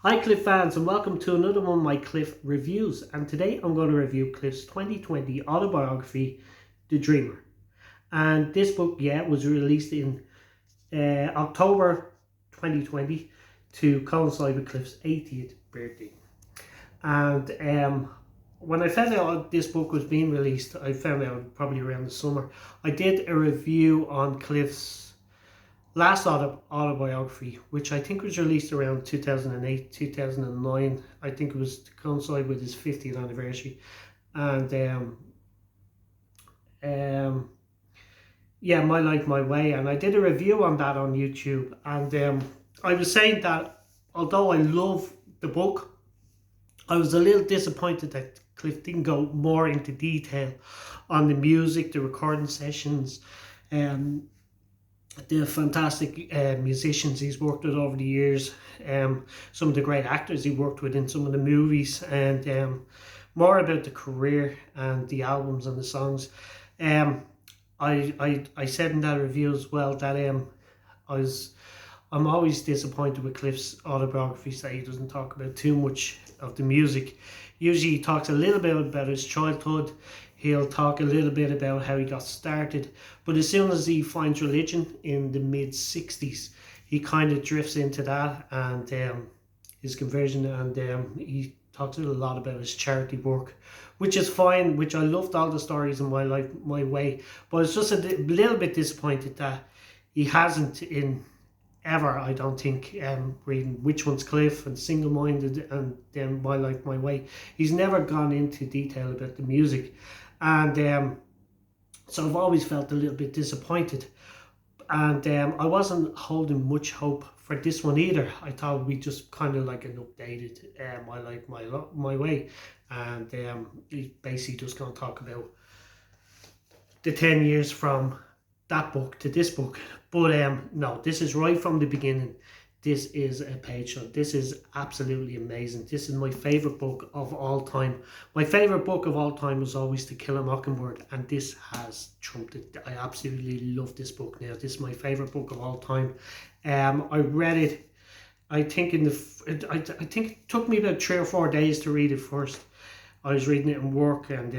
Hi Cliff fans, and welcome to another one of my Cliff reviews, and today I'm going to review Cliff's 2020 autobiography, The Dreamer. And this book, was released in October 2020 to coincide with Cliff's 80th birthday. And when I found out this book was being released, I found out probably around the summer. I did a review on Cliff's last autobiography, which I think was released around 2008, 2009. I think it was to coincide with his 50th anniversary. And My Life, My Way. And I did a review on that on YouTube. And I was saying that although I love the book, I was a little disappointed that Cliff didn't go more into detail on the music, the recording sessions, the fantastic musicians he's worked with over the years, some of the great actors he worked with in some of the movies, and more about the career and the albums and the songs. I said in that review as well that I'm always disappointed with Cliff's autobiographies that he doesn't talk about too much of the music. Usually he talks a little bit about his childhood. He'll talk a little bit about how he got started, but as soon as he finds religion in the mid-60s, he kind of drifts into that and his conversion, and he talks a lot about his charity work, which is fine, which I loved all the stories in My Life, My Way, but it's just a little bit disappointed that he hasn't ever, I don't think, reading Which One's Cliff and Single Minded and then My Life, My Way. He's never gone into detail about the music. And so I've always felt a little bit disappointed. And I wasn't holding much hope for this one either. I thought it would be just kind of like an updated My Life, My Way. And he's basically just going to talk about the 10 years from that book to this book. But no, this is right from the beginning. This is a page turner. This is absolutely amazing. This is my favorite book of all time. My favorite book of all time was always To Kill a Mockingbird, and this has trumped it. I absolutely love this book now. This is my favorite book of all time. I read it, I think I think it took me about 3 or 4 days to read it first. I was reading it in work, and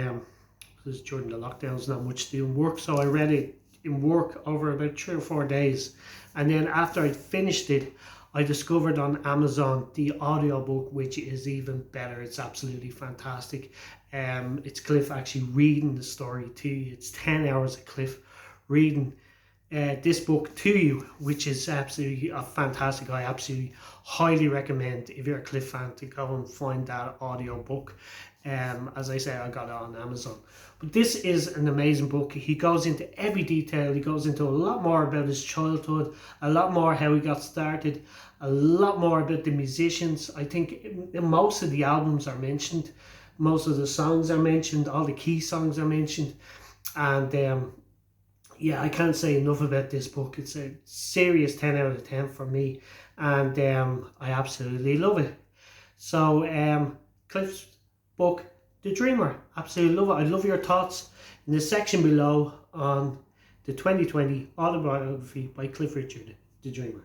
because during the lockdowns not much doing work, so I read it in work over about 3 or 4 days. And then after I finished it, I discovered on Amazon the audiobook, which is even better. It's absolutely fantastic. It's Cliff actually reading the story to you. It's 10 hours of Cliff reading this book to you, which is absolutely fantastic. I absolutely highly recommend, if you're a Cliff fan, to go and find that audiobook. As I say, I got it on Amazon. But this is an amazing book. He goes into every detail. He goes into a lot more about his childhood, a lot more how he got started, a lot more about the musicians. I think most of the albums are mentioned, most of the songs are mentioned, all the key songs are mentioned. And I can't say enough about this book. It's a serious 10 out of 10 for me, and I absolutely love it. So Cliff's book, The Dreamer, absolutely love it. I'd love your thoughts in the section below on the 2020 autobiography by Cliff Richard, The Dreamer.